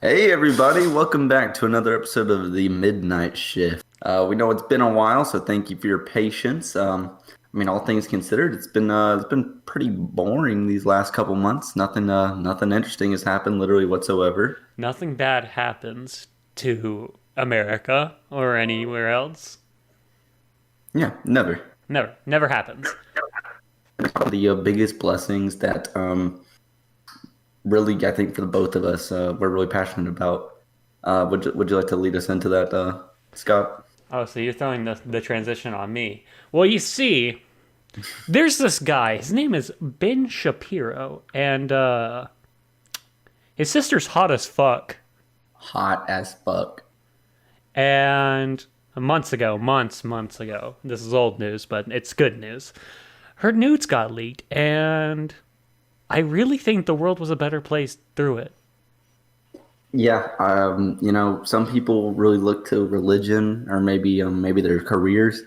Hey everybody, welcome back to another episode of the Midnight Shift. We know it's been a while, so thank you for your patience. All things considered, it's been pretty boring these last couple months. Nothing interesting has happened literally whatsoever. Nothing bad happens to America or anywhere else. Yeah, never. Never happens. The biggest blessings that really, I think for the both of us, we're really passionate about. Would you like to lead us into that, Scott? Oh, so you're throwing the transition on me. Well, you see, there's this guy. His name is Ben Shapiro, and his sister's hot as fuck. Hot as fuck. And months ago, this is old news, but it's good news. Her nudes got leaked, and I really think the world was a better place through it. Yeah, some people really look to religion or maybe their careers.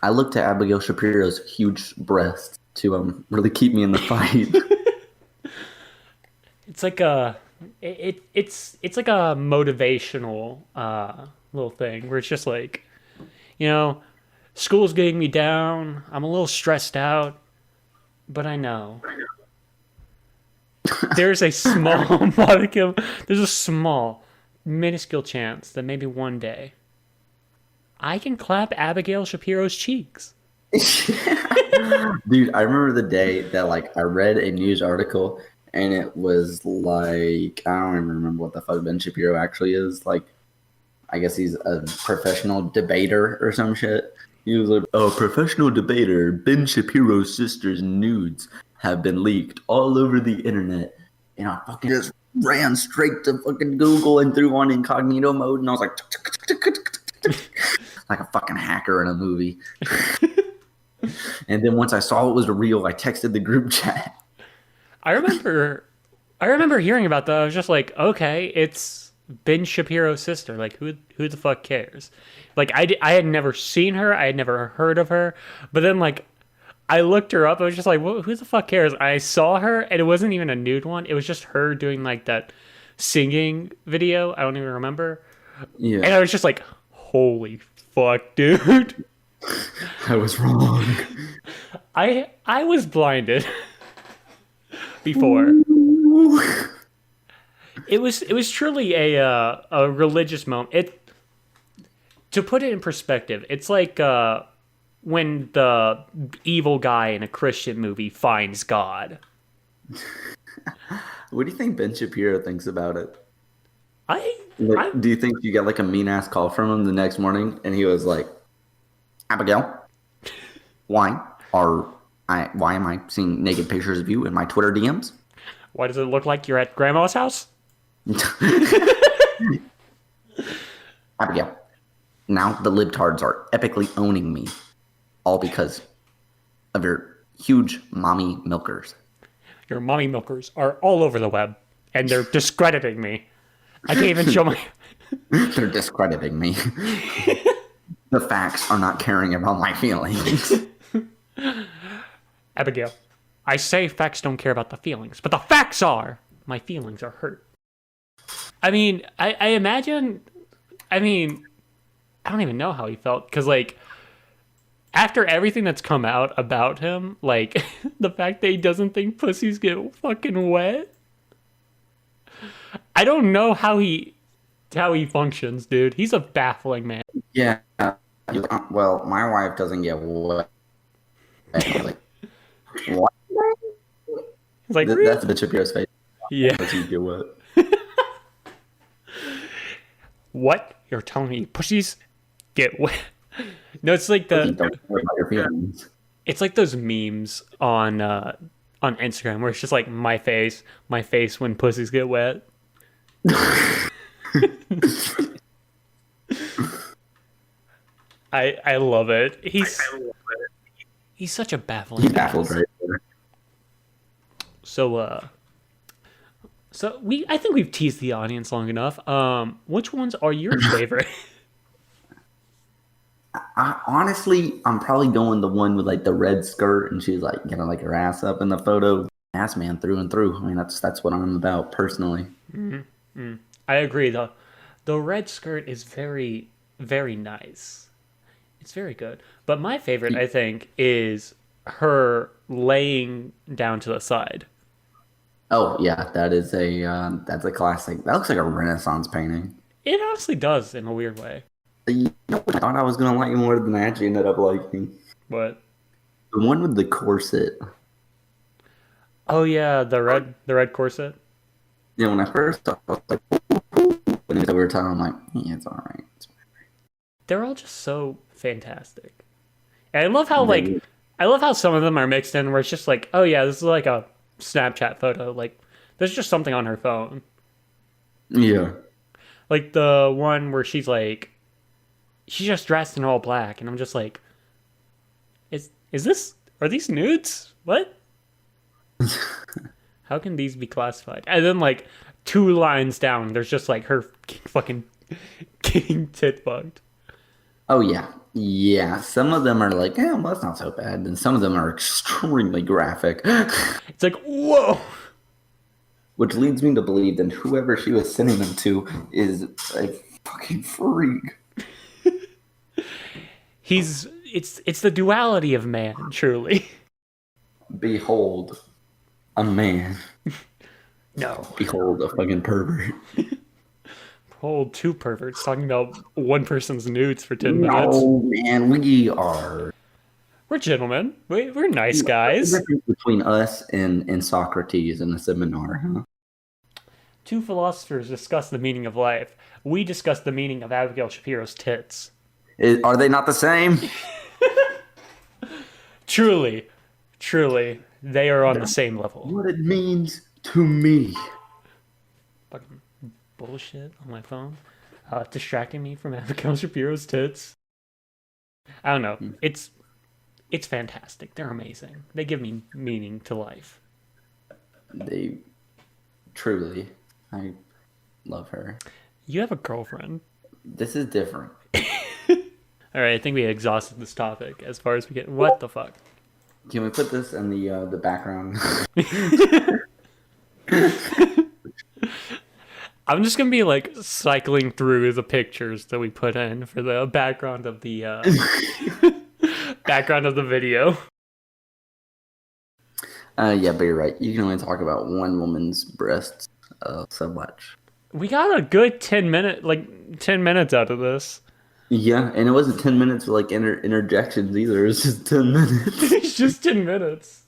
I look to Abigale Shapiro's huge breasts to really keep me in the fight. It's like it's like a motivational little thing where it's just like, school's getting me down. I'm a little stressed out, but I know there's a small modicum, there's a small, minuscule chance that maybe one day I can clap Abigale Shapiro's cheeks. Dude, I remember the day that I read a news article and it was like, I don't even remember what the fuck Ben Shapiro actually is. I guess he's a professional debater or some shit. He was like, a professional debater, Ben Shapiro's sister's nudes have been leaked all over the internet. And I fucking just ran straight to fucking Google and threw on incognito mode. And I was like, like a fucking hacker in a movie. And then once I saw it was real, I texted the group chat. I remember hearing about that. I was just like, okay, it's Ben Shapiro's sister. Like, who the fuck cares? I had never seen her. I had never heard of her. But then, I looked her up. I was just like, well, who the fuck cares? I saw her, and it wasn't even a nude one. It was just her doing, that singing video. I don't even remember. Yeah. And I was just like, holy fuck, dude. I was wrong. I was blinded before. It was truly a religious moment. To put it in perspective, it's like when the evil guy in a Christian movie finds God. What do you think Ben Shapiro thinks about it? Do you think you got a mean ass call from him the next morning and he was like, Abigale, why am I seeing naked pictures of you in my Twitter DMs? Why does it look like you're at grandma's house? Abigail, now the libtards are epically owning me, all because of your huge mommy milkers. Your mommy milkers are all over the web, and they're discrediting me. I can't even show my... They're discrediting me. The facts are not caring about my feelings. Abigail, I say facts don't care about the feelings, but the facts are. My feelings are hurt. I imagine... I don't even know how he felt, because, after everything that's come out about him, the fact that he doesn't think pussies get fucking wet, I don't know how he functions, dude. He's a baffling man. Yeah. Well, my wife doesn't get wet. What? That's Ben Shapiro's face. Yeah. Pussies get wet. What? You're telling me pussies get wet? No, it's like it's like those memes on Instagram where it's just like my face when pussies get wet. I love it. He's such a baffling. He's baffled right there. So So I think we've teased the audience long enough. Which ones are your favorite? Honestly, I'm probably going the one with like the red skirt, and she's like getting like her ass up in the photo. Ass man through and through. I mean, that's what I'm about personally. I agree. The red skirt is very very nice. It's very good. But my favorite, I think, is her laying down to the side. Oh yeah, that's a classic. That looks like a Renaissance painting. It honestly does in a weird way. You know what I thought I was gonna like more than I actually ended up liking? But The one with the corset. oh yeah, the red corset. Yeah, when I first saw it, I was like, when we were talking, I'm like, yeah, it's all right. They're all just so fantastic. And They, I love how some of them are mixed in where it's just like, oh yeah, this is like a Snapchat photo. Like there's just something on her phone. yeah. Like the one where she's just dressed in all black and I'm just like, is this are these nudes? What? How can these be classified? And then like two lines down, there's just like her fucking getting tit bugged. Oh yeah, yeah. Some of them are like, yeah, well, that's not so bad, and some of them are extremely graphic, It's like, whoa. which leads me to believe that whoever she was sending them to is a fucking freak. It's the duality of man, truly. Behold, a man. No. Behold, a fucking pervert. Hold two perverts talking about one person's nudes for 10 minutes. No, man, we are. We're gentlemen. We're nice What's the guys. difference between us and Socrates in a seminar, huh? Two philosophers discuss the meaning of life. We discuss the meaning of Abigail Shapiro's tits. Are they not the same? Truly, truly, they are on the same level. What it means to me. Fucking bullshit on my phone. Distracting me from Abigail Shapiro's tits. I don't know. It's fantastic. They're amazing. They give me meaning to life. They truly, I love her. You have a girlfriend. This is different. All right, I think we exhausted this topic as far as we get. What the fuck? Can we put this in the background? I'm just gonna be like cycling through the pictures that we put in for the background of the background of the video. Yeah, but you're right. You can only talk about one woman's breasts so much. We got a good 10 minutes out of this. Yeah, and it wasn't 10 minutes with like interjections either. It was just 10 minutes. It's just 10 minutes.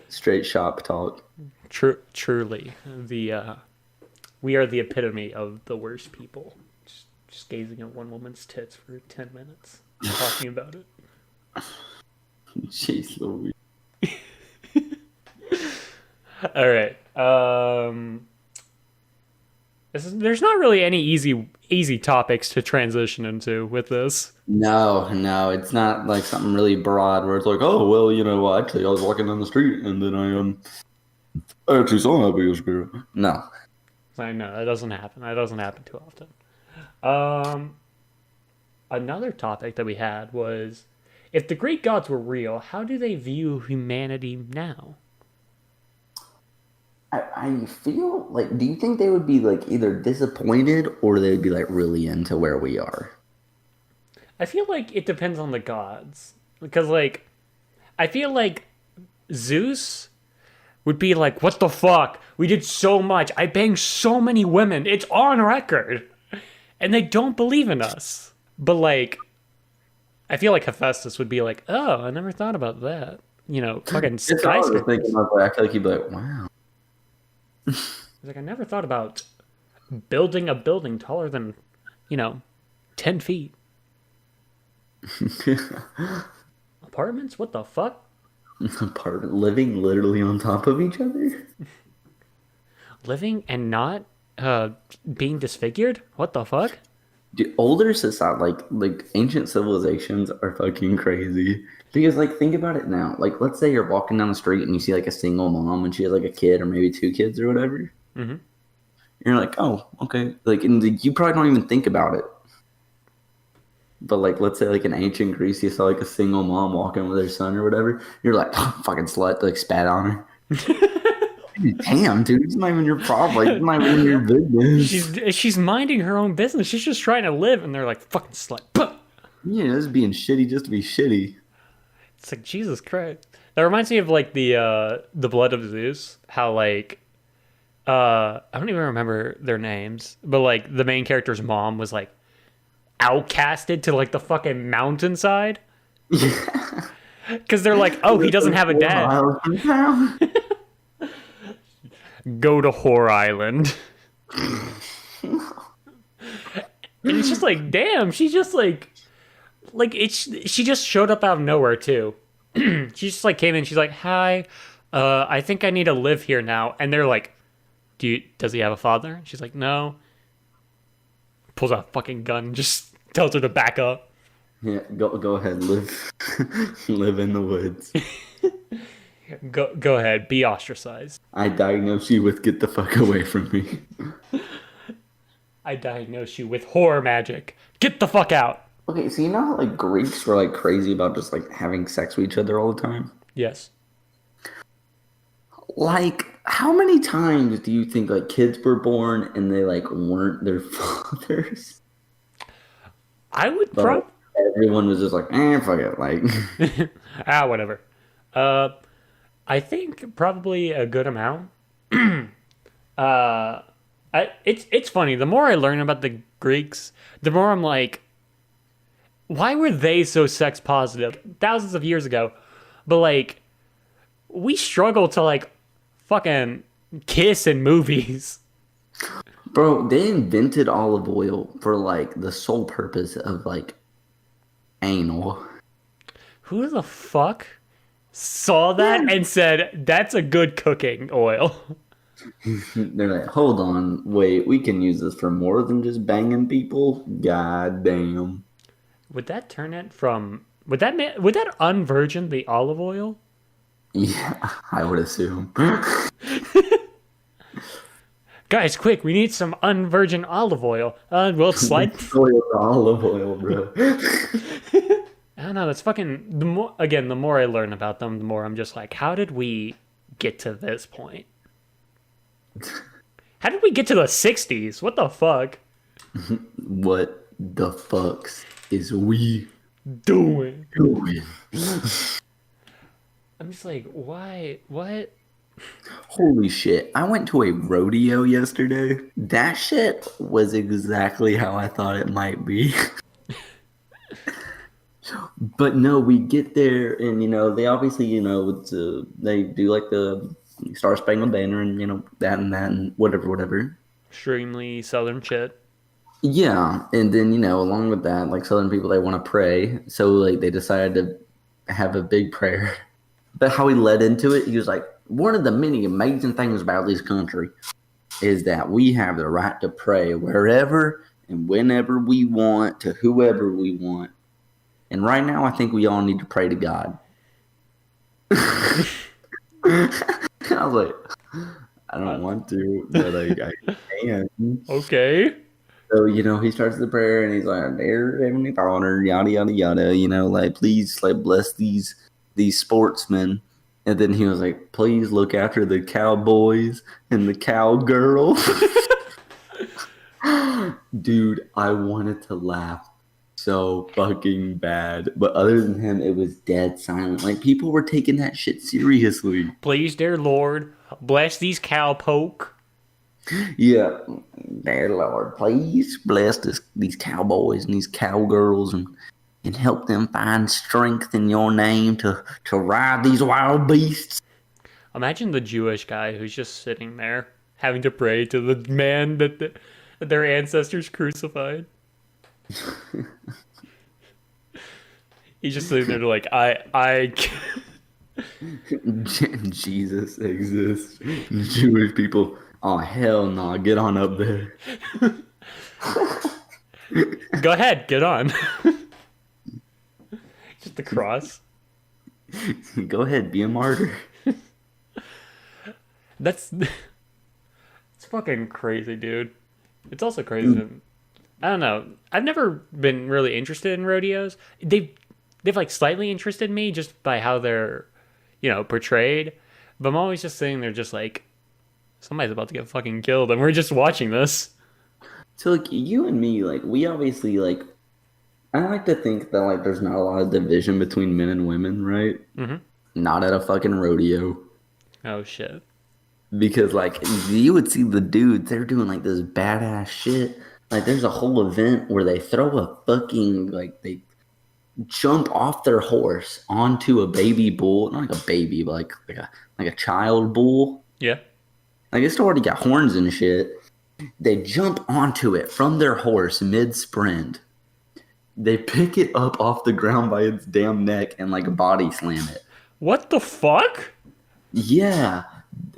Straight shop talk. Truly, we are the epitome of the worst people. Just gazing at one woman's tits for 10 minutes, talking about it. Jeez Louise. All right. There's not really any easy topics to transition into with this. No, it's not like something really broad where it's like, oh well, actually I was walking down the street and then I actually saw Abigail Shapiro. No. I know that doesn't happen. That doesn't happen too often. Another topic that we had was, if the Greek gods were real, how do they view humanity now? I feel like, do you think they would be like either disappointed or they'd be like really into where we are? I feel like it depends on the gods. Because, like, I feel like Zeus would be like, what the fuck? We did so much. I banged so many women. It's on record. And they don't believe in us. But, like, I feel like Hephaestus would be like, oh, I never thought about that. Fucking It's what I was skyscrapers. thinking about, I feel like he'd be like, wow. He's like, I never thought about building a building taller than, 10 feet. Apartments? What the fuck? Apartment living literally on top of each other? Living and not being disfigured? What the fuck? Dude, older society, like ancient civilizations are fucking crazy. Because like think about it now. Like let's say you're walking down the street and you see like a single mom and she has like a kid or maybe two kids or whatever. Mm-hmm. You're like, oh, okay. Like, and you probably don't even think about it. But like, let's say like in ancient Greece, you saw like a single mom walking with her son or whatever. You're like, oh, fucking slut, like spat on her. Damn, dude, it's not even your problem. Like, it's not even your business. She's minding her own business. She's just trying to live, and they're like, fucking slut. Yeah, this is being shitty just to be shitty. It's like Jesus Christ. That reminds me of like the Blood of Zeus. How like I don't even remember their names, but like the main character's mom was like outcasted to like the fucking mountainside Yeah. because they're like, oh, he doesn't have a dad. Go to Whore Island. And it's just like, damn, she's just like she just showed up out of nowhere too. She just like came in, she's like, hi, I think I need to live here now. And they're like, does he have a father? And she's like, no. Pulls out a fucking gun, just tells her to back up. Yeah, go ahead, live live in the woods. Go ahead, be ostracized. I diagnose you with get the fuck away from me. I diagnose you with horror magic. Get the fuck out. Okay, so you know how like Greeks were like crazy about just like having sex with each other all the time? Yes. Like, how many times do you think like kids were born and they like weren't their fathers? I would But everyone was just like, fuck it, like whatever. I think probably a good amount. It's funny. The more I learn about the Greeks, the more I'm like, why were they so sex positive thousands of years ago? But like, we struggle to like fucking kiss in movies. Bro, they invented olive oil for like the sole purpose of like anal. Who the fuck saw that and said, that's a good cooking oil? They're like, hold on, wait, we can use this for more than just banging people? God damn. Would that turn it from... Would that unvirgin the olive oil? Yeah, I would assume. Guys, quick, we need some unvirgin olive oil. We'll slide... Olive oil, bro. I don't know, that's fucking... the more I learn about them, the more I'm just like, how did we get to this point? How did we get to the 60s? What the fuck? What the fucks is we doing? I'm just like, why? What? Holy shit. I went to a rodeo yesterday. That shit was exactly how I thought it might be. But no, we get there and, you know, they obviously, you know, they do like the Star Spangled Banner and, you know, that and whatever. Extremely Southern shit. Yeah. And then, you know, along with that, like Southern people, they want to pray. So, like, they decided to have a big prayer. But how he led into it, he was like, one of the many amazing things about this country is that we have the right to pray wherever and whenever we want to whoever we want. And right now, I think we all need to pray to God. I was like, I don't want to, but like, I can. Okay. So, you know, he starts the prayer and he's like, dear Heavenly Father, yada, yada, yada, you know, like, please, like, bless these sportsmen. And then he was like, please look after the cowboys and the cowgirls. Dude, I wanted to laugh so fucking bad. But other than him, it was dead silent. Like, people were taking that shit seriously. Please, dear Lord, bless these cowpoke. Yeah, dear Lord, please bless these cowboys and these cowgirls and help them find strength in your name to ride these wild beasts. Imagine the Jewish guy who's just sitting there having to pray to the man that their ancestors crucified. He's just sitting there like, I Jesus exists. Jewish people, oh hell no, nah, get on up there. Go ahead, get on. Just the cross. Go ahead, be a martyr. That's It's fucking crazy, dude. It's also crazy. I don't know. I've never been really interested in rodeos. They've like slightly interested me just by how they're, portrayed. But I'm always just sitting there, just like somebody's about to get fucking killed, and we're just watching this. So like you and me, like we obviously like I like to think that like there's not a lot of division between men and women, right? Mm-hmm. Not at a fucking rodeo. Oh shit. Because like you would see the dudes, they're doing like this badass shit. Like there's a whole event where they throw a fucking like they jump off their horse onto a baby bull, not like a baby, but like a child bull. Yeah. Like it's already got horns and shit. They jump onto it from their horse mid sprint. They pick it up off the ground by its damn neck and like body slam it. What the fuck? Yeah.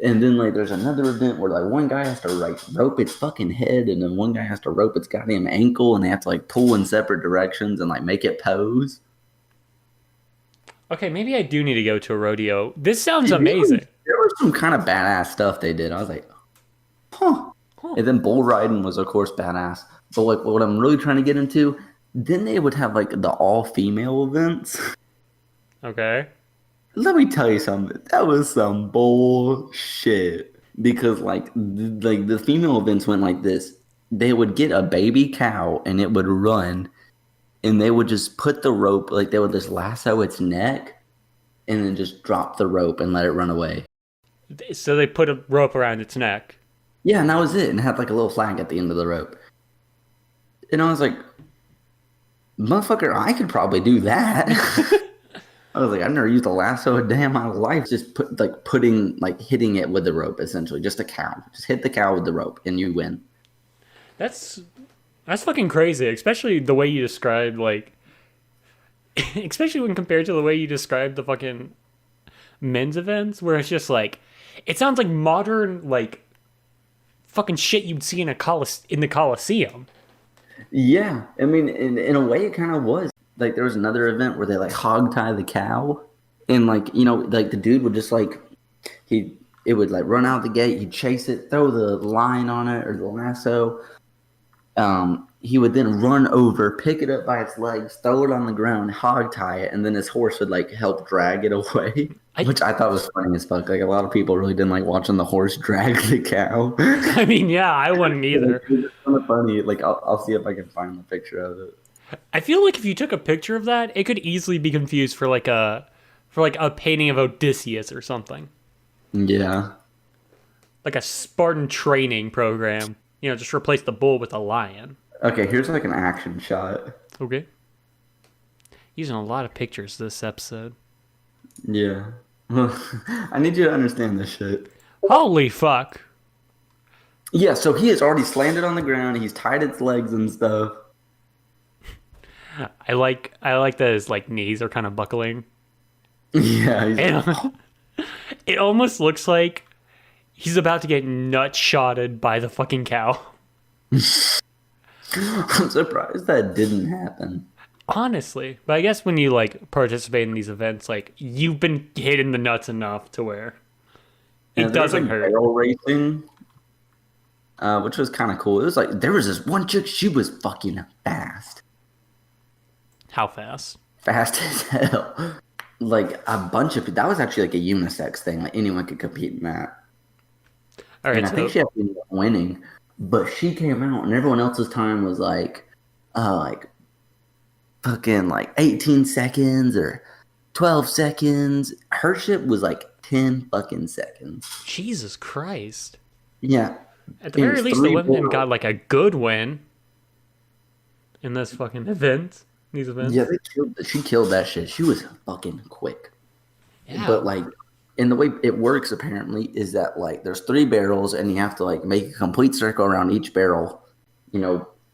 And then like there's another event where like one guy has to like rope its fucking head and then one guy has to rope its goddamn ankle and they have to like pull in separate directions and like make it pose. Okay, maybe I do need to go to a rodeo. This sounds amazing. There was some kind of badass stuff they did. I was like, huh. And then bull riding was of course badass. But like what I'm really trying to get into, then they would have like the all female events. Okay. Let me tell you something. That was some bullshit. Because like the female events went like this. They would get a baby cow and it would run, and they would just put the rope, like they would just lasso its neck, and then just drop the rope and let it run away. So they put a rope around its neck. Yeah, and that was it. And it had like a little flag at the end of the rope. And I was like, motherfucker, I could probably do that. I was like, I've never used a lasso a day in my life. Just hitting it with the rope, essentially. Just a cow. Just hit the cow with the rope, and you win. That's fucking crazy, especially the way you described, like, especially when compared to the way you described the fucking men's events, where it's just like, it sounds like modern, like, fucking shit you'd see in in the Coliseum. Yeah, I mean, in a way, it kind of was. Like, there was another event where they, like, hog tie the cow. And, like, like, the dude would just, like, it would, like, run out the gate. He'd chase it, throw the line on it or the lasso. He would then run over, pick it up by its legs, throw it on the ground, hog tie it, and then his horse would, like, help drag it away. Which I thought was funny as fuck. Like, a lot of people really didn't like watching the horse drag the cow. I mean, yeah, I wouldn't either. It's kind of funny. Like, I'll see if I can find the picture of it. I feel like if you took a picture of that, it could easily be confused for like a painting of Odysseus or something. Yeah. Like a Spartan training program. Just replace the bull with a lion. Okay, here's like an action shot. Okay. Using a lot of pictures this episode. Yeah. I need you to understand this shit. Holy fuck. Yeah, so he has already slammed it on the ground. He's tied its legs and stuff. I like that his like knees are kind of buckling. Yeah. It almost looks like he's about to get nut shotted by the fucking cow. I'm surprised that didn't happen. Honestly, but I guess when you like participate in these events, like you've been hit in the nuts enough to where it doesn't hurt. Barrel racing, which was kind of cool. It was like there was this one chick. She was fucking fast. How fast? Fast as hell. Like a bunch of that was actually like a unisex thing. Like anyone could compete in that. All right, and I think she ended up winning, but she came out and everyone else's time was like fucking like 18 seconds or 12 seconds. Her shit was like 10 fucking seconds. Jesus Christ. Yeah. At the very least, the women got like a good win in this fucking event. These events. Yeah, she killed that shit. She was fucking quick. Yeah. But like, and the way it works apparently is that like there's 3 barrels and you have to like make a complete circle around each barrel,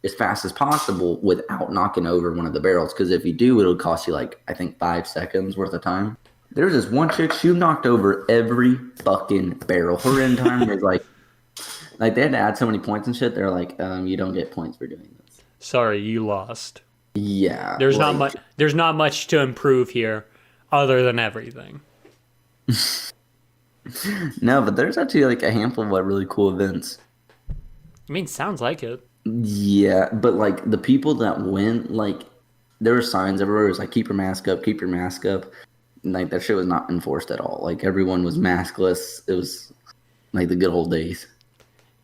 as fast as possible without knocking over one of the barrels. Because if you do, it'll cost you like I think 5 seconds worth of time. There's this one chick, she knocked over every fucking barrel. Her end time was like they had to add so many points and shit. They're like, you don't get points for doing this. Sorry, you lost. Yeah. There's not much. There's not much to improve here, other than everything. No, but there's actually like a handful of like really cool events. I mean, sounds like it. Yeah, but like the people that went, like there were signs everywhere. It was like keep your mask up, keep your mask up. And, like that shit was not enforced at all. Like everyone was maskless. It was like the good old days.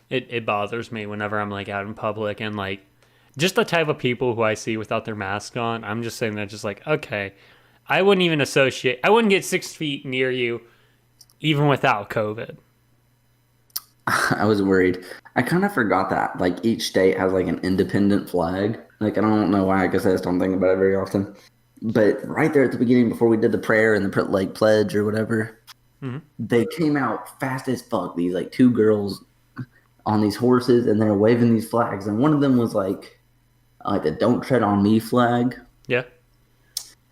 It bothers me whenever I'm like out in public and like just the type of people who I see without their mask on. I'm just saying that just like, okay, I wouldn't even associate. I wouldn't get 6 feet near you even without COVID. I was worried. I kind of forgot that like each state has like an independent flag. Like I don't know why. I guess I just don't think about it very often. But right there at the beginning, before we did the prayer and the like pledge or whatever, they came out fast as fuck. These like two girls on these horses, and they're waving these flags. And one of them was like the "Don't Tread on Me" flag. Yeah.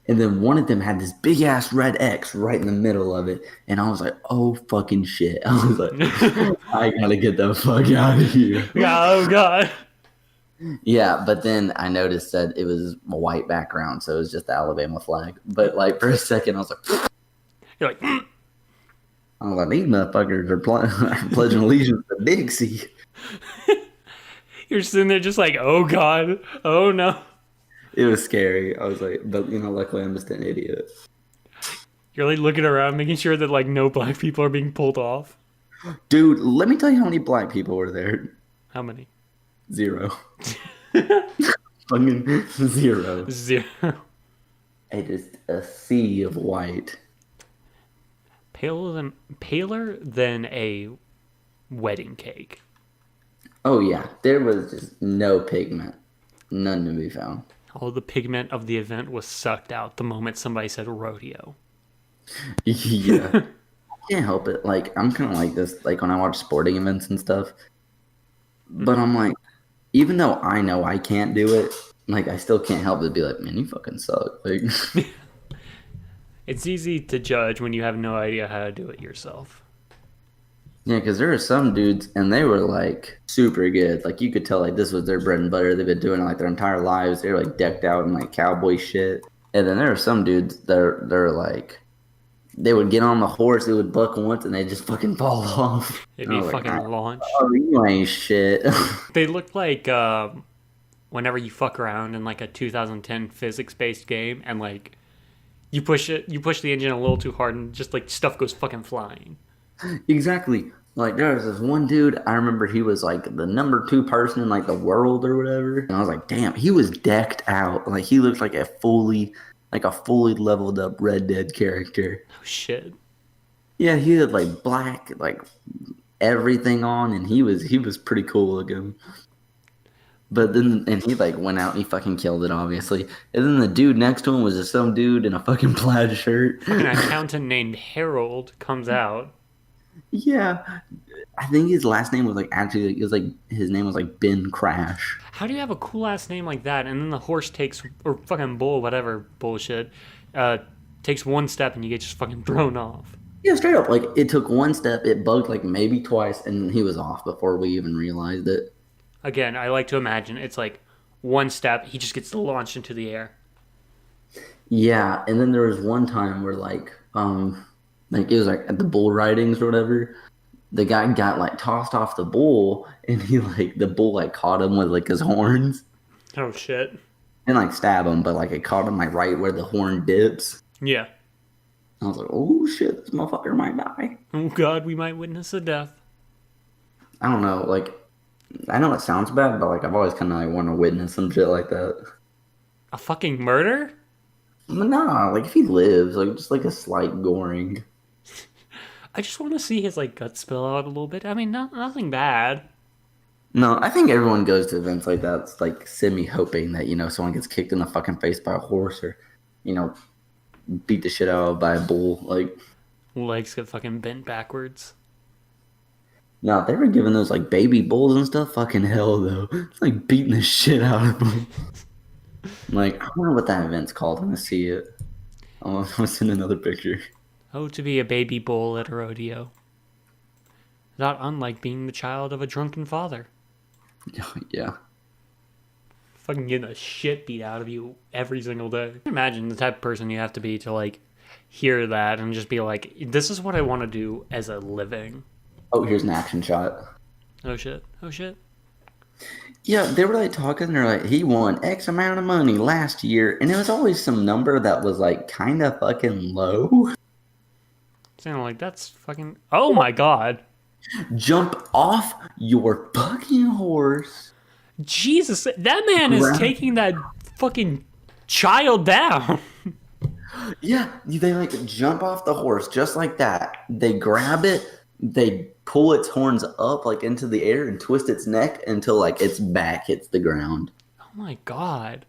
And then one of them had this big ass red X right in the middle of it. And I was like, oh fucking shit. I was like, I gotta get the fuck out of here. Oh god. Yeah, but then I noticed that it was a white background, so it was just the Alabama flag. But like for a second, I was like, You're like, I was like, these motherfuckers are pledging allegiance to Dixie. you're sitting there just like, oh god, oh no. It was scary. I was like, but luckily I'm just an idiot. You're like looking around, making sure that like no black people are being pulled off. Dude, let me tell you how many black people were there. How many? 0. Fucking 0. 0. Just a sea of white. Paler than a wedding cake. Oh yeah, there was just no pigment, none to be found. All the pigment of the event was sucked out the moment somebody said rodeo. Yeah, I can't help it. Like I'm kind of like this. Like when I watch sporting events and stuff, but I'm like, even though I know I can't do it, like I still can't help but be like, man, you fucking suck. Like, it's easy to judge when you have no idea how to do it yourself. yeah, because there were some dudes and they were like super good. Like you could tell like this was their bread and butter. They've been doing it like their entire lives. They were like decked out in like cowboy shit. And then there were some dudes that they're like, they would get on the horse, it would buck once, and they just fucking fall off. It'd be fucking like, launch. Oh, you ain't shit. They look like whenever you fuck around in like a 2010 physics-based game and like you push the engine a little too hard and just like stuff goes fucking flying. Exactly. Like there was this one dude, I remember he was like the number 2 person in like the world or whatever. And I was like, damn, he was decked out. Like he looked like a fully leveled up Red Dead character. Oh shit. Yeah, he had like black, like everything on, and he was pretty cool looking. But then, and he like went out and he fucking killed it, obviously. And then the dude next to him was just some dude in a fucking plaid shirt. An accountant named Harold comes out. Yeah, I think his last name was like actually, it was like his name was like Ben Crash. How do you have a cool ass name like that and then the horse takes, or fucking bull, whatever bullshit, takes one step and you get just fucking thrown off? Yeah, straight up. Like it took one step, it bugged like maybe twice, and he was off before we even realized it. Again, I like to imagine it's like one step, he just gets launched into the air. Yeah, and then there was one time where like it was like at the bull ridings or whatever. The guy got like tossed off the bull, and he like the bull like caught him with like his horns. Oh shit. And like stab him, but like it caught him like right where the horn dips. Yeah. I was like, oh shit, this motherfucker might die. Oh god, we might witness a death. I don't know, like I know it sounds bad, but like I've always kind of like want to witness some shit like that. A fucking murder? But nah, like if he lives, like just like a slight goring. I just want to see his like guts spill out a little bit. I mean, nothing bad. No, I think everyone goes to events like that. It's like semi-hoping that, someone gets kicked in the fucking face by a horse or, beat the shit out of by a bull. Like, Legs get fucking bent backwards. no, if they were giving those like baby bulls and stuff, fucking hell though. It's like beating the shit out of them. Like, I wonder what that event's called. I'm gonna see it. I'm gonna send another picture. Oh, to be a baby bull at a rodeo. Not unlike being the child of a drunken father. Yeah. Fucking getting the shit beat out of you every single day. Imagine the type of person you have to be to like hear that and just be like, this is what I want to do as a living. Oh, here's an action shot. Oh shit. Oh shit. Yeah, they were like talking. They're like, he won X amount of money last year, and it was always some number that was like kind of fucking low. Saying like that's fucking. Oh my god, Jump off your fucking horse. Jesus! That man is Grab, taking that fucking child down. yeah, they like jump off the horse just like that. They grab it, they pull its horns up like into the air and twist its neck until like its back hits the ground. Oh my god!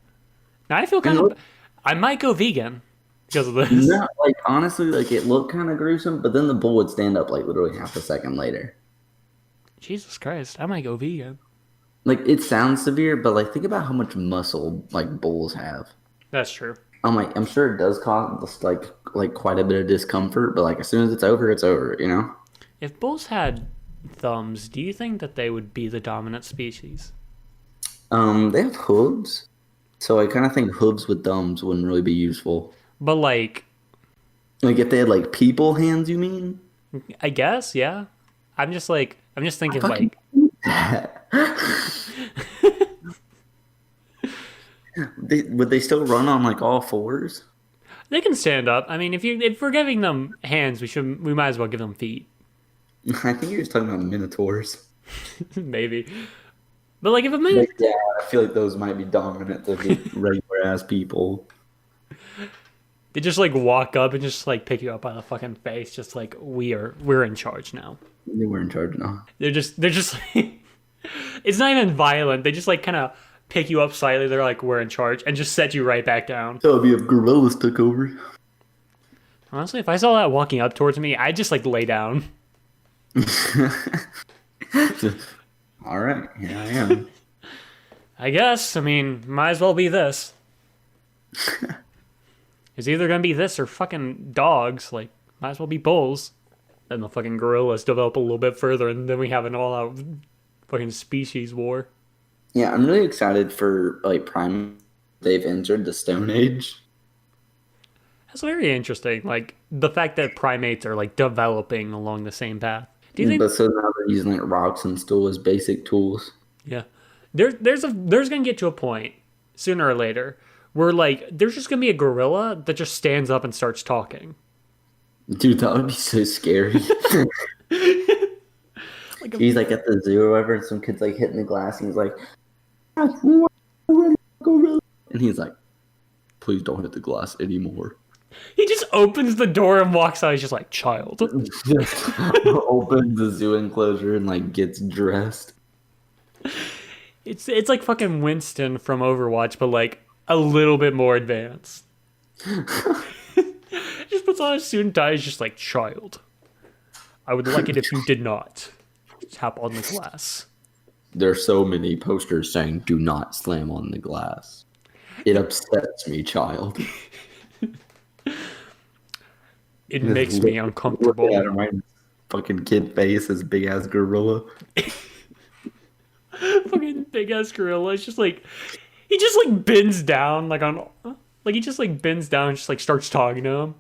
Now I feel And kind of. I might go vegan because of this. not like honestly, like it looked kind of gruesome, but then the bull would stand up like literally half a second later. Jesus Christ! I might go vegan. Like it sounds severe, but like think about how much muscle like bulls have. That's true. I'm sure it does cause like quite a bit of discomfort, but like as soon as it's over, it's over, you know? If bulls had thumbs, do you think that they would be the dominant species? They have hooves, so I kind of think hooves with thumbs wouldn't really be useful. But like, Like if they had like people hands, you mean? I guess, yeah. I'm just thinking Fucking like, would they still run on like all fours? they can stand up. I mean, if we're giving them hands, we might as well give them feet, I think you're just talking about minotaurs. maybe. But like, if a Like, minute, yeah, I feel like those might be dominant to the regular ass people. they just like walk up and just like pick you up by the fucking face, just like we're in charge now. They were in charge now. They're just like, it's not even violent. They just like kind of pick you up slightly. They're like, we're in charge, and just set you right back down. So if gorillas took over. Honestly, if I saw that walking up towards me, I'd just like lay down. All right, here I am. I guess. I mean, might as well be this. It's either gonna be this or fucking dogs. Like, might as well be bulls. Then the fucking gorillas develop a little bit further, and then we have an all-out fucking species war. Yeah, I'm really excited for like Prime. They've entered the Stone Age. That's very interesting. Like the fact that primates are like developing along the same path. Do you think? But so now they're using like rocks and stools as basic tools. Yeah, there's gonna get to a point sooner or later where like there's just gonna be a gorilla that just stands up and starts talking. Dude, that would be so scary. Like He's like at the zoo or whatever, and some kid's like hitting the glass, and he's like, and he's like, please don't hit the glass anymore. he just opens the door and walks out. He's just like, child. Just opens the zoo enclosure and like gets dressed. It's like fucking Winston from Overwatch, but like a little bit more advanced. Just puts on a suit and tie. He's just like, child. I would like it if you did not tap on the glass. There's so many posters saying "Do not slam on the glass." It upsets me, child. It makes me uncomfortable. Yeah, my fucking kid face, his big ass gorilla. Fucking big ass gorilla. It's just like he just like bends down he just like bends down and just like starts talking to him.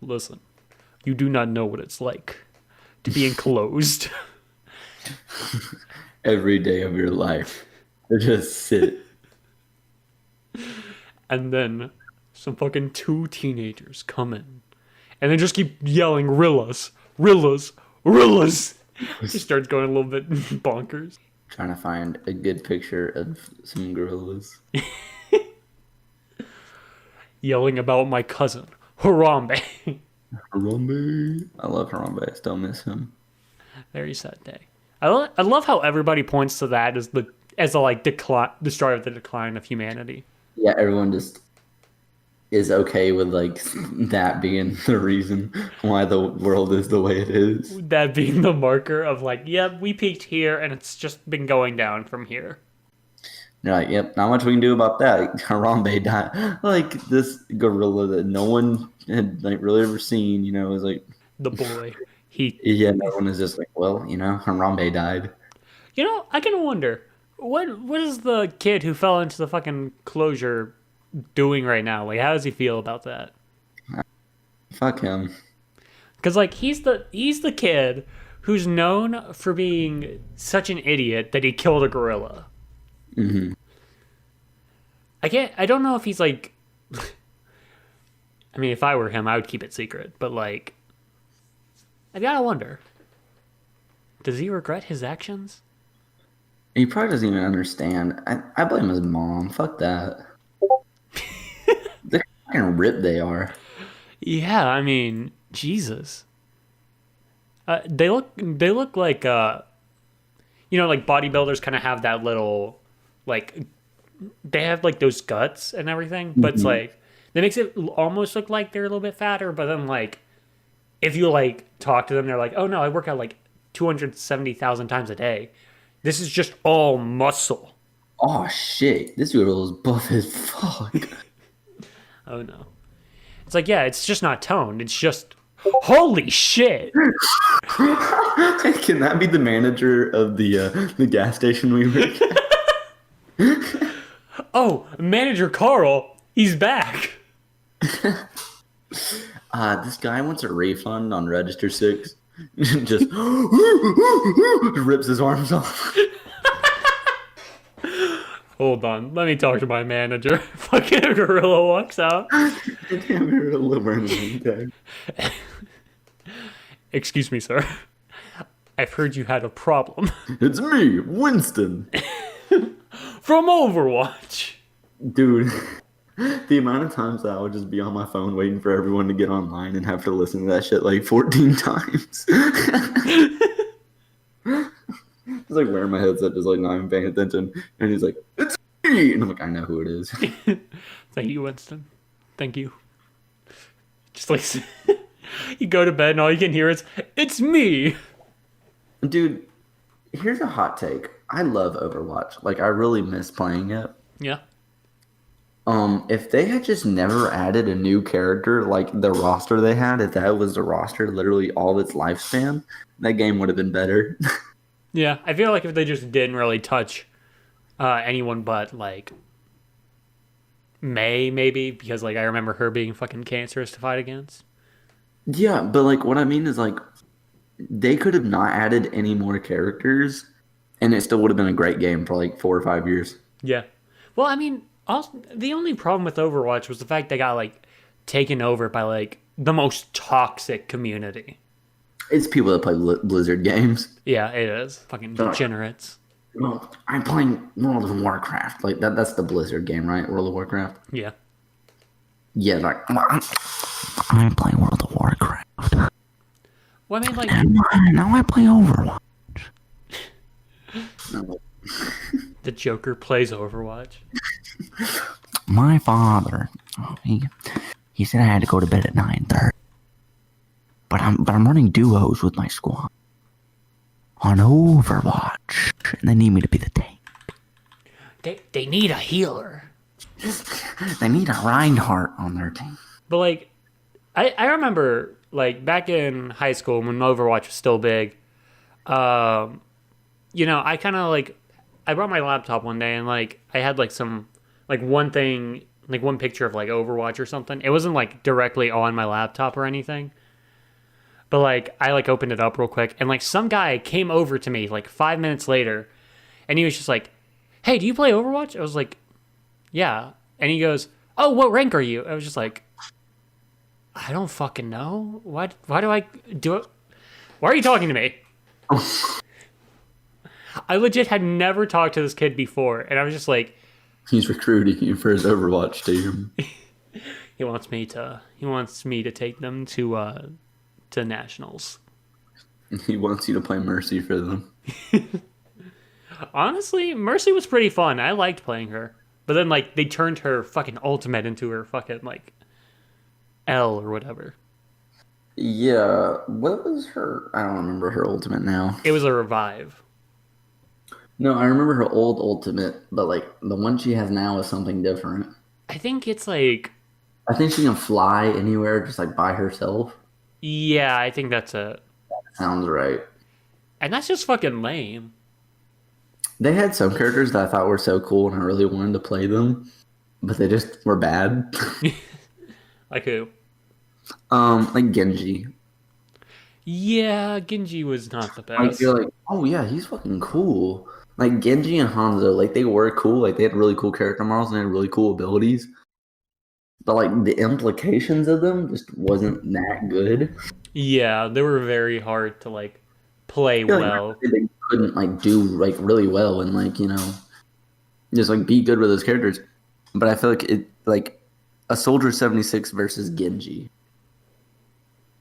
Listen, you do not know what it's like to be enclosed. Every day of your life, to just sit. And then some fucking two teenagers come in. And they just keep yelling, Rillas, Rillas, Rillas. He starts going a little bit bonkers. Trying to find a good picture of some gorillas. Yelling about my cousin, Harambe. Harambe. I love Harambe. I still miss him. Very sad day. I love how everybody points to that as the like decline, the start of the decline of humanity. Yeah, everyone just is okay with like that being the reason why the world is the way it is. That being the marker of like, yep, we peaked here and it's just been going down from here. You're like, yep, not much we can do about that. Harambe died. Like this gorilla that no one had like really ever seen, you know, is like The boy. yeah, no one is just like, well, you know, Harambe died. You know, I can wonder what is the kid who fell into the fucking closure doing right now? Like, how does he feel about that? Fuck him. Because like he's the kid who's known for being such an idiot that he killed a gorilla. Mm-hmm. I don't know if he's like. I mean, if I were him, I would keep it secret. But like, I gotta wonder. Does he regret his actions? He probably doesn't even understand. I blame his mom. Fuck that. They're fucking ripped they are. Yeah, I mean, Jesus. They look like like bodybuilders kind of have that little like they have like those guts and everything, but it's Mm-hmm. like that makes it almost look like they're a little bit fatter. But then like if you like talk to them, they're like, oh no, I work out like 270,000 times a day. This is just all muscle. Oh shit, this dude was buff as fuck. Oh no, it's like yeah, it's just not toned. It's just holy shit. Can that be the manager of the gas station we work at? Oh, manager Carl, he's back. This guy wants a refund on register 6. Just rips his arms off. Hold on, let me talk to my manager. Fucking gorilla walks out. Damn, you're a little burning tag. Excuse me, sir. I've heard you had a problem. It's me, Winston. From Overwatch. Dude, the amount of times that I would just be on my phone waiting for everyone to get online and have to listen to that shit like 14 times. It's like wearing my headset, just like not even paying attention. And he's like, it's me! And I'm like, I know who it is. Thank you, Winston. Thank you. Just like, you go to bed and all you can hear is, it's me. Dude, here's a hot take. I love Overwatch. Like, I really miss playing it. Yeah. If they had just never added a new character, like the roster they had, if that was the roster literally all of its lifespan, that game would have been better. Yeah, I feel like if they just didn't really touch anyone but, like, May, maybe, because, like, I remember her being fucking cancerous to fight against. Yeah, but like what I mean is like they could have not added any more characters and it still would have been a great game for like 4 or 5 years. Yeah. Well, I mean, also, the only problem with Overwatch was the fact they got, like, taken over by, like, the most toxic community. It's people that play Blizzard games. Yeah, it is. Fucking degenerates. Well, I'm playing World of Warcraft. Like that's the Blizzard game, right? World of Warcraft. Yeah. Yeah, like I'm playing World of Warcraft. Well, I mean, like, Now I play Overwatch. the Joker plays Overwatch. My father, he said I had to go to bed at 9:30. But I'm running duos with my squad on Overwatch, and they need me to be the tank. They need a healer. They need a Reinhardt on their team. But, like, I remember, like, back in high school when Overwatch was still big, I kind of, like, I brought my laptop one day and, like, I had, like, some, like, one thing, like, one picture of, like, Overwatch or something. It wasn't, like, directly on my laptop or anything. But, like, I, like, opened it up real quick, and, like, some guy came over to me, like, 5 minutes later, and he was just like, hey, do you play Overwatch? I was like, yeah. And he goes, oh, what rank are you? I was just like, I don't fucking know. Why do I do it? Why are you talking to me? I legit had never talked to this kid before, and I was just like, He's recruiting you for his Overwatch team. he wants me to take them to nationals. He wants you to play Mercy for them. Honestly, Mercy was pretty fun. I liked playing her. But then, like, they turned her fucking ultimate into her fucking, like, L or whatever. Yeah, what was her? I don't remember her ultimate now. It was a revive. No, I remember her old ultimate, but like the one she has now is something different. I think it's like, I think she can fly anywhere just like by herself. yeah, I think that's a, Sounds right. and that's just fucking lame. They had some characters that I thought were so cool and I really wanted to play them, but they just were bad. Like who? Like Genji. Yeah, Genji was not the Like best. you're like, oh yeah, he's fucking cool. Like Genji and Hanzo, like they were cool. Like they had really cool character models and they had really cool abilities. But like the implications of them just wasn't that good. Yeah, they were very hard to like play I feel like well. they couldn't like do like really well and like just like be good with those characters. But I feel like it like a Soldier 76 versus Genji.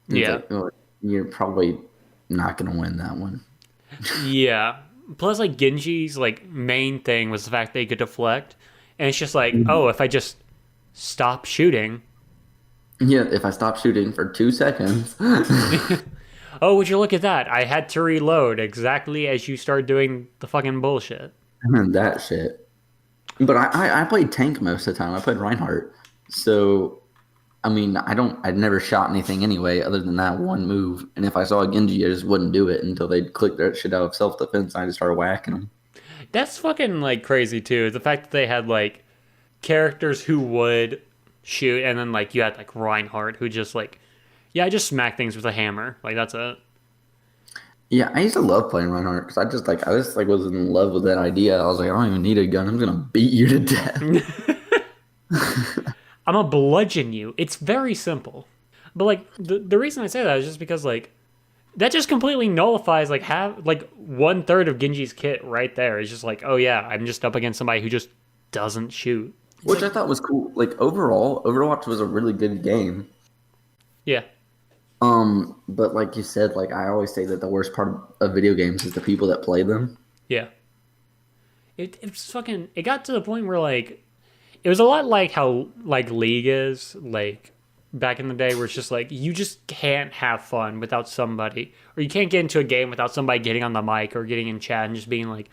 It's Yeah. like oh, you're probably not gonna win that one. Yeah. Plus, like Genji's like main thing was the fact they could deflect, and it's just like, oh, if I just stop shooting, Yeah, if I stop shooting for 2 seconds. oh, would you look at that? I had to reload exactly as you start doing the fucking bullshit. That shit. But I played tank most of the time. I played Reinhardt. So I mean, I'd never shot anything anyway, other than that one move. And if I saw a Genji, I just wouldn't do it until they'd click that shit out of self defense. And I just started whacking them. That's fucking like crazy too. The fact that they had like characters who would shoot, and then like you had like Reinhardt who just like, yeah, I just smack things with a hammer. Like that's it. Yeah, I used to love playing Reinhardt because I just was in love with that idea. I was like, I don't even need a gun. I'm gonna beat you to death. I'm gonna bludgeon you. It's very simple. But like the reason I say that is just because like that just completely nullifies like have like 1/3 of Genji's kit right there. It's just like, oh yeah, I'm just up against somebody who just doesn't shoot. Which I thought was cool. Like overall, Overwatch was a really good game. Yeah. But like you said, like I always say that the worst part of video games is the people that play them. Yeah. It's fucking it got to the point where like it was a lot like how like League is like back in the day where it's just like you just can't have fun without somebody, or you can't get into a game without somebody getting on the mic or getting in chat and just being like,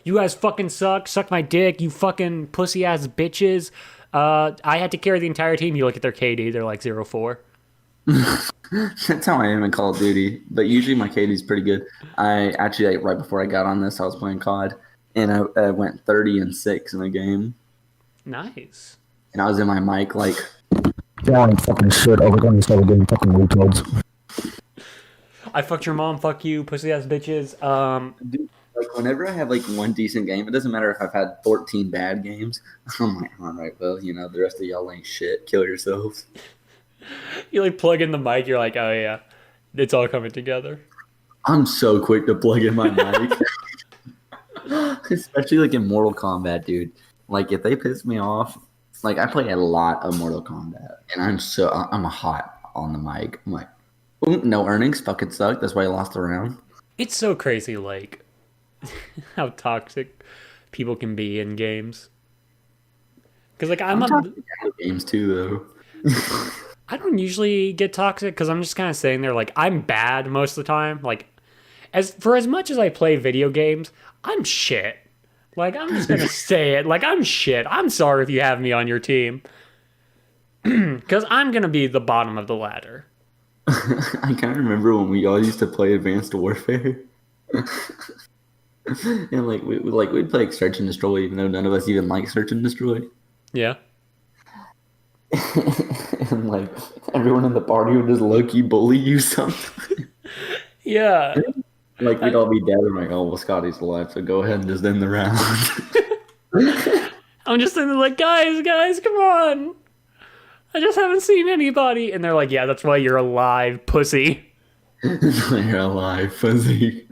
you guys fucking suck my dick, you fucking pussy ass bitches. I had to carry the entire team. You look at their KD, they're like 0-4. That's how I am in Call of Duty. But usually my KD's pretty good. I actually like, right before I got on this, I was playing COD, and I went 30-6 in a game. Nice. And I was in my mic like, yeah, fucking shit. I was going to start getting fucking retards. I fucked your mom, fuck you, pussy ass bitches. dude, like whenever I have like one decent game, it doesn't matter if I've had 14 bad games. I'm like, all right, well, the rest of y'all ain't shit. Kill yourselves. You like plug in the mic, you're like, oh yeah, it's all coming together. I'm so quick to plug in my mic. Especially like in Mortal Kombat, dude. Like if they piss me off, like I play a lot of Mortal Kombat, and I'm hot on the mic. I'm like, "Ooh, no earnings, fucking suck. That's why I lost the round." It's so crazy, like how toxic people can be in games. Because like I'm talking about games too, though. I don't usually get toxic because I'm just kind of sitting there like I'm bad most of the time. Like as much as I play video games, I'm shit. Like I'm just gonna say it. Like I'm shit. I'm sorry if you have me on your team, because I'm gonna be the bottom of the ladder. I kind of remember when we all used to play Advanced Warfare, and like we'd play like Search and Destroy, even though none of us even like Search and Destroy. Yeah. And like everyone in the party would just low-key bully you something. Yeah. Like we'd all be dead and like, oh well, Scotty's alive, so go ahead and just end the round. I'm just sitting there like, guys, come on. I just haven't seen anybody. And they're like, yeah, that's why you're alive, pussy. That's why you're alive, fuzzy.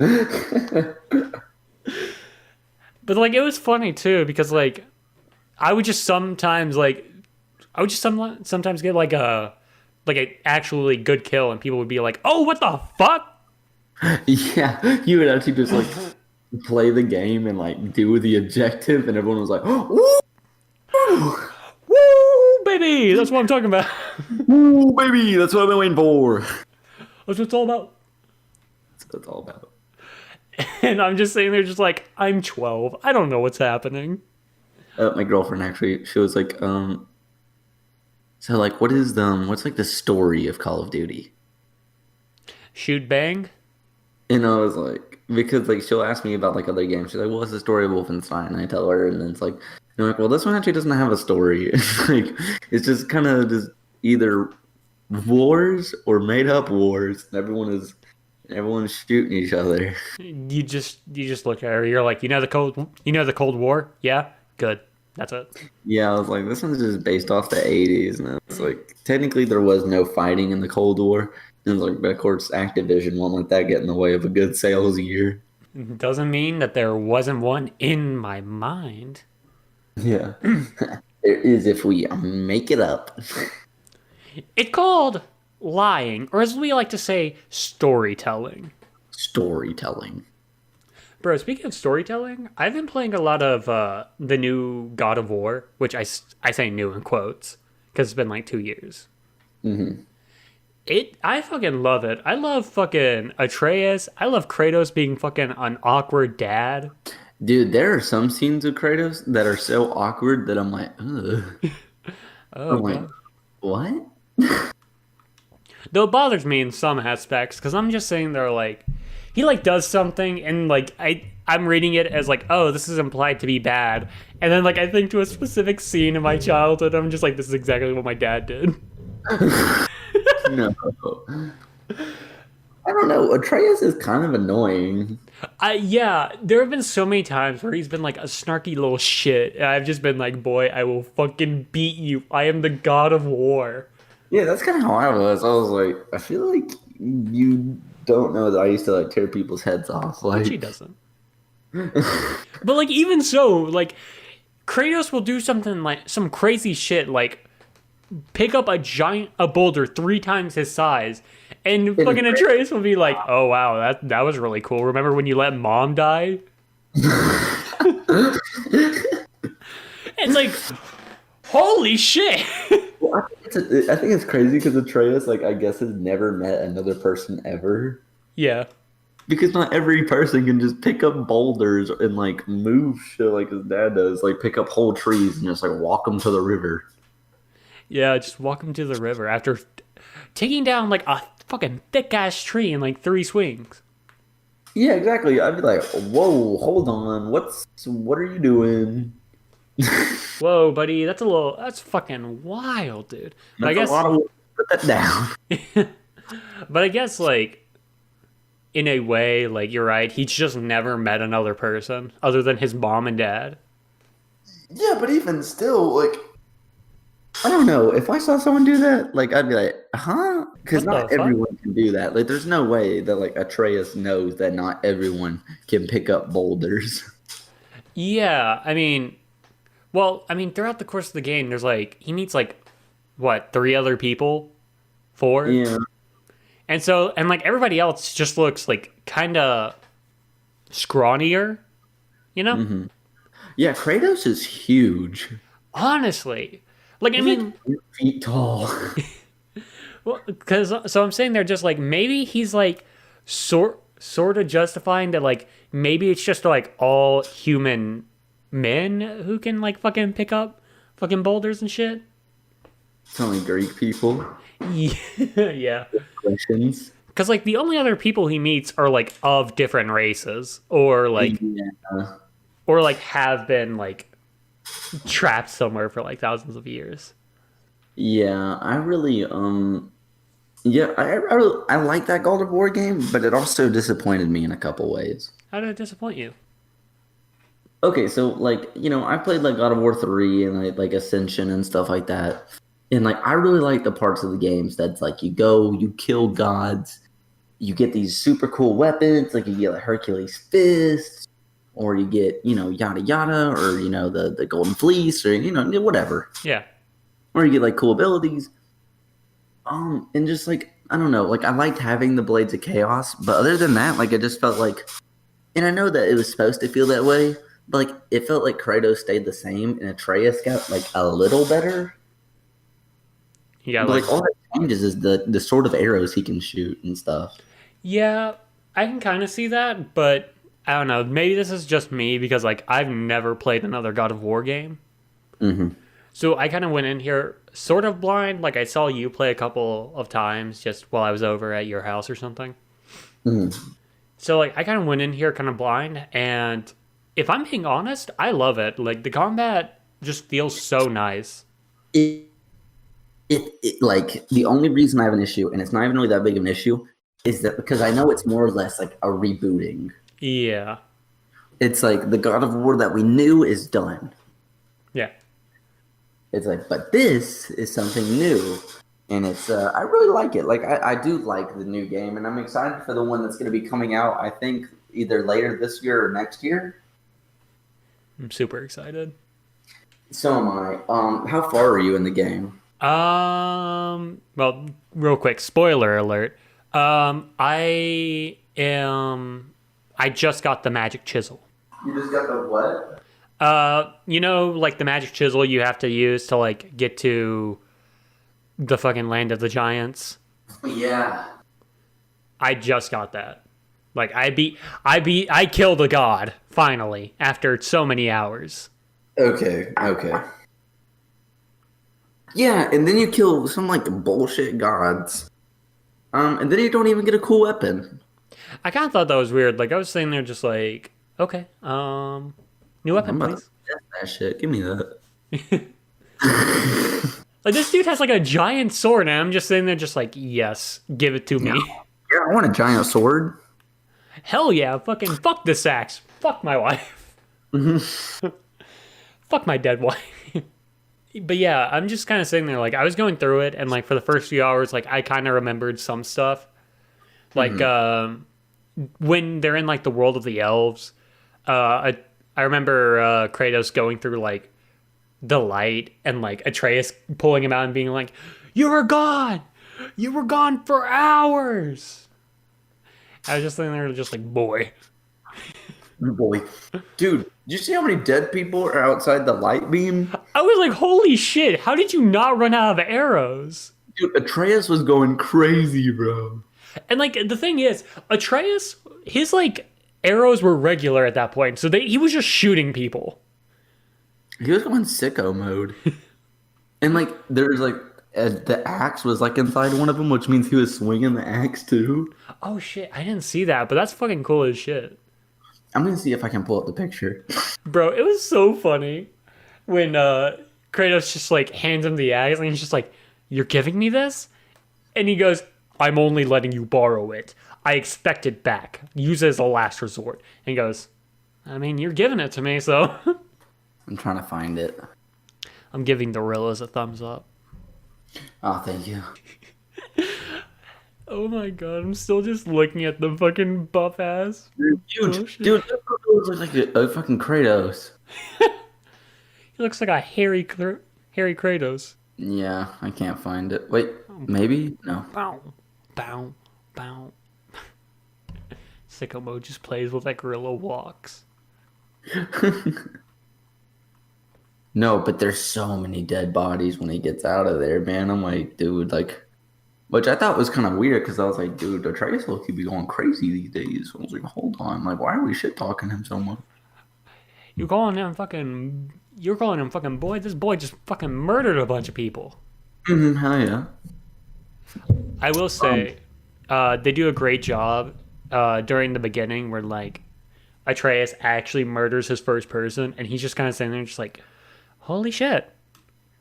But like it was funny too, because like I would just sometimes sometimes get like a actually good kill, and people would be like, "Oh, what the fuck?" Yeah, you would actually just like play the game and like do the objective, and everyone was like, "Woo, woo, baby!" That's what I'm talking about. Woo, baby! That's what I've been waiting for. That's what it's all about. That's what it's all about. And I'm just sitting there, just like, I'm 12. I don't know what's happening. My girlfriend actually, she was like, so like, what's like the story of Call of Duty? Shoot, bang. And I was like, because like she'll ask me about like other games. She's like, "Well, what's the story of Wolfenstein?" And I tell her, and then it's like, I'm like, "Well, this one actually doesn't have a story. It's like, it's just kind of just either wars or made up wars. And everyone is Everyone's shooting each other. You just look at her. You're like, the Cold War? Yeah, good. That's it. Yeah, I was like, this one's just based off the 80s. And it's like, technically, there was no fighting in the Cold War. And it's like, but of course, Activision won't let that get in the way of a good sales year. Doesn't mean that there wasn't one in my mind. Yeah. There is if we make it up. It's called lying, or as we like to say, storytelling. Storytelling. Bro, speaking of storytelling, I've been playing a lot of the new God of War, which I say new in quotes, because it's been like 2 years. Mm-hmm. I fucking love it. I love fucking Atreus. I love Kratos being fucking an awkward dad. Dude, there are some scenes of Kratos that are so awkward that I'm like, ugh. Oh, I'm like, God. what? Though it bothers me in some aspects, because I'm just sitting there like, he like does something, and like I'm reading it as like, oh, this is implied to be bad, and then like I think to a specific scene in my childhood, I'm just like, this is exactly what my dad did. No. I don't know. Atreus is kind of annoying. Yeah, there have been so many times where he's been like a snarky little shit, and I've just been like, boy, I will fucking beat you. I am the God of War. Yeah, that's kind of how I was. I was like, I feel like you don't know that I used to like tear people's heads off. Like, Which he doesn't. But like, even so, like, Kratos will do something like some crazy shit, like pick up a boulder 3 times his size, and fucking Atreus will be like, "Oh wow, that was really cool. Remember when you let Mom die?" It's like, holy shit. Well, I think it's crazy because Atreus, like, I guess has never met another person ever. Yeah. Because not every person can just pick up boulders and like move shit like his dad does, like pick up whole trees and just like walk them to the river. Yeah, just walk him to the river after taking down like a fucking thick ass tree in like 3 swings. Yeah, exactly. I'd be like, whoa, hold on, what are you doing? Whoa, buddy, that's fucking wild, dude. But I That's guess a lot of put that down. but I guess like in a way, like you're right, he's just never met another person other than his mom and dad. Yeah, but even still, like, I don't know. If I saw someone do that, like, I'd be like, huh? Because What the not fuck? everyone can do that. Like, there's no way that, like, Atreus knows that not everyone can pick up boulders. Yeah, I mean, throughout the course of the game, there's like he meets like what 3 other people, 4, Yeah. and so and like everybody else just looks like kind of scrawnier, you know? Mm-hmm. Yeah, Kratos is huge. Honestly, like I He's mean, like 8 feet tall. well, because so I'm saying they're just like maybe he's like sort of justifying that like maybe it's just like all human men who can like fucking pick up fucking boulders and shit. It's only Greek people. Yeah. Questions. Because like the only other people he meets are like of different races or like Yeah. or like have been like trapped somewhere for like thousands of years. Yeah, I really, yeah, I like that God of War game, but it also disappointed me in a couple ways. How did it disappoint you? Okay, so like, I played like God of War 3 and like Ascension and stuff like that. And like I really like the parts of the games that's like you go, you kill gods, you get these super cool weapons, like you get like Hercules fists, or you get, yada yada, or the golden fleece, or whatever. Yeah. Or you get like cool abilities. And just like I don't know, like I liked having the Blades of Chaos, but other than that, like I just felt like, and I know that it was supposed to feel that way, but like it felt like Kratos stayed the same and Atreus got like a little better. You got But like like all that changes is the sort of arrows he can shoot and stuff. yeah, I can kind of see that, but I don't know. Maybe this is just me because like I've never played another God of War game. Mm-hmm. So I kind of went in here sort of blind. Like I saw you play a couple of times just while I was over at your house or something. Mm-hmm. So like I kind of went in here kind of blind, and if I'm being honest, I love it. Like the combat just feels so nice. It like the only reason I have an issue, and it's not even really that big of an issue, is that because I know it's more or less like a rebooting. Yeah. It's like the God of War that we knew is done. Yeah. It's like, but this is something new. And it's, I really like it. Like, I do like the new game, and I'm excited for the one that's going to be coming out, I think, either later this year or next year. I'm super excited. So am I. How far are you in the game? Well, real quick, spoiler alert. I just got the magic chisel. You just got the what? Like the magic chisel you have to use to like get to the fucking land of the giants. Yeah. I just got that. Like I killed a god finally after so many hours. Okay. Yeah, and then you kill some like bullshit gods. And then you don't even get a cool weapon. I kind of thought that was weird. Like I was sitting there just like, okay, new weapon, I'm about to please. test that shit. Give me that. Like this dude has like a giant sword, and I'm just sitting there just like, yes, give it to me. Yeah, I want a giant sword. Hell yeah, fucking fuck this axe. Fuck my wife. Fuck my dead wife. But yeah, I'm just kind of sitting there like I was going through it, and like for the first few hours, like I kind of remembered some stuff. Like when they're in like the world of the elves, I remember Kratos going through like the light and like Atreus pulling him out and being like, "You were gone! You were gone for hours!" I was just sitting there just like, boy. Boy. Dude, did you see how many dead people are outside the light beam? I was like, holy shit, how did you not run out of arrows? Dude, Atreus was going crazy, bro. And like the thing is, Atreus, his like arrows were regular at that point, so he was just shooting people. He was going sicko mode. And like, there's like, the axe was like inside one of them, which means he was swinging the axe too. Oh shit, I didn't see that, but that's fucking cool as shit. I'm gonna see if I can pull up the picture. Bro, it was so funny when Kratos just like hands him the axe and he's just like, "You're giving me this?" And he goes, "I'm only letting you borrow it. I expect it back. Use it as a last resort." And he goes, "I mean, you're giving it to me, so." I'm trying to find it. I'm giving the Gorillas a thumbs up. Oh, thank you. Oh my god, I'm still just looking at the fucking buff ass. Dude, that looks like a fucking Kratos. He looks like a hairy Kratos. Yeah, I can't find it. Wait, maybe? No. Bow, bow, bow. Sicko mode just plays with that gorilla walks. No, but there's so many dead bodies when he gets out of there, man. I'm like, dude, like, which I thought was kind of weird because I was like, dude, Atreus will be going crazy these days. I was like, hold on, like, why are we shit talking him so much? You're calling him fucking boy. This boy just fucking murdered a bunch of people. Hell yeah. I will say, they do a great job during the beginning where like Atreus actually murders his first person, and he's just kind of sitting there, just like, holy shit,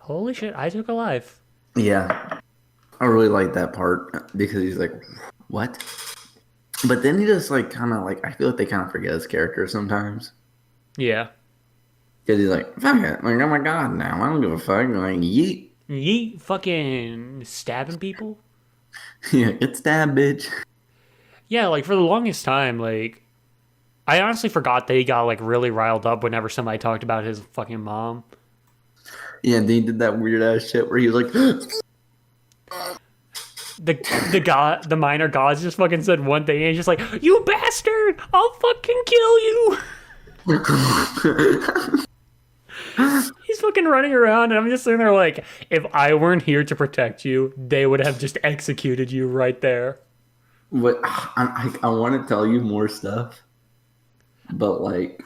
I took a life. Yeah, I really like that part because he's like, what? But then he just like kind of like, I feel like they kind of forget his character sometimes. Yeah. Because he's like, fuck it, like, oh my god, now I don't give a fuck. Like, yeet. Yeet, fucking stabbing people. Yeah, get stabbed, bitch. Yeah, like for the longest time, like I honestly forgot that he got like really riled up whenever somebody talked about his fucking mom. Yeah, and then he did that weird ass shit where he was like, the minor gods just fucking said one thing and he's just like, "You bastard! I'll fucking kill you." He's fucking running around, and I'm just sitting there like, if I weren't here to protect you, they would have just executed you right there. what? I want to tell you more stuff, but like,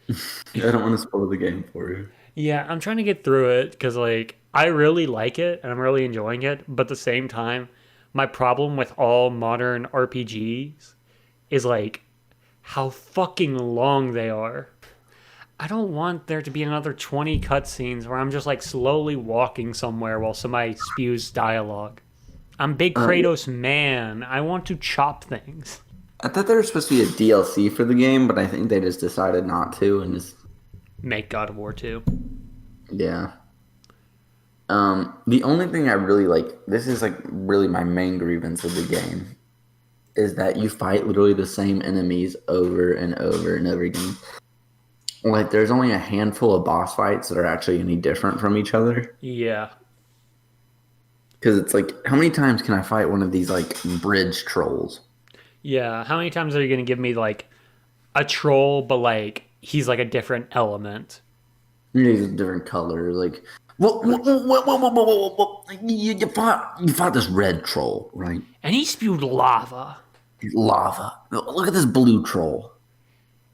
I don't want to spoil the game for you. Yeah, I'm trying to get through it because like I really like it and I'm really enjoying it, but at the same time, my problem with all modern RPGs is like how fucking long they are. I don't want there to be another 20 cutscenes where I'm just like slowly walking somewhere while somebody spews dialogue. I'm big Kratos man. I want to chop things. I thought there was supposed to be a DLC for the game, but I think they just decided not to, and just Make God of War 2. yeah. The only thing I really like, this is like really my main grievance of the game, is that you fight literally the same enemies over and over and over again. Like, there's only a handful of boss fights that are actually any different from each other. Yeah. Because it's like, how many times can I fight one of these, like, bridge trolls? Yeah. How many times are you going to give me, like, a troll, but, like, he's, like, a different element? These different colors. Like, you fought this red troll, right? And he spewed lava. Lava. Look at this blue troll.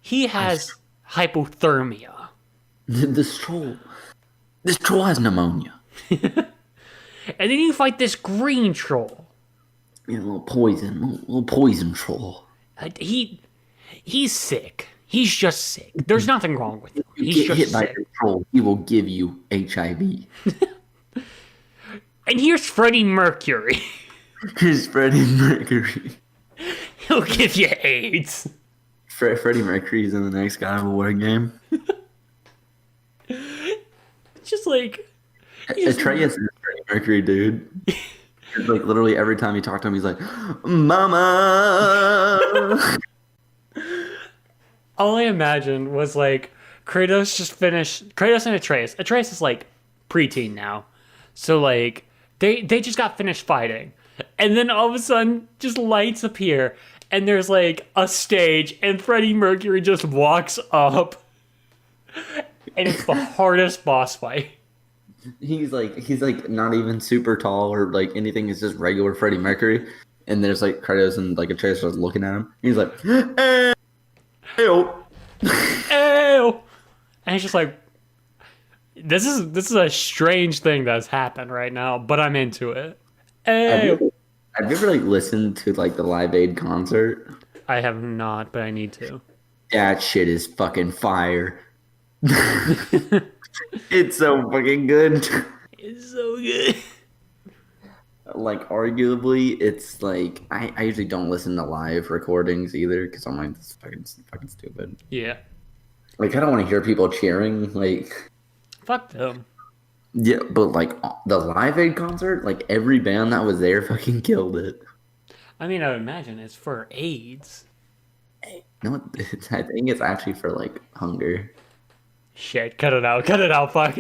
He has hypothermia. This troll has pneumonia. And then you fight this green troll. You know, little poison troll. He's sick. He's just sick. There's nothing wrong with him. He's Get just hit by sick. a troll, he will give you HIV. And here's Freddie Mercury. Here's Freddie Mercury. He'll give you AIDS. Freddie Mercury's in the next God of War game. Just like Atreus is Freddie Mercury, dude. Like, literally every time you talk to him, he's like, "Mama." all I imagined was like Kratos and Atreus. Atreus is like preteen now. So like they just got finished fighting. And then all of a sudden just lights appear and there's like a stage and Freddie Mercury just walks up. And it's the hardest boss fight. He's like not even super tall or like anything. It's just regular Freddie Mercury. And there's like Kratos and like Atreus was looking at him. He's like, "Ew." Ew. And it's just like this is a strange thing that's happened right now, but I'm into it. Ew. Have you ever like listened to like the Live Aid concert? I have not, but I need to. That shit is fucking fire. It's so fucking good. It's so good. Like, arguably, it's like I usually don't listen to live recordings either because I'm like, this is fucking stupid. Yeah. Like, I don't want to hear people cheering. Like, Fuck them. yeah, but like the Live Aid concert, like every band that was there fucking killed it. I mean, I would imagine it's for AIDS. No, I think it's actually for like hunger. Shit, cut it out, fuck.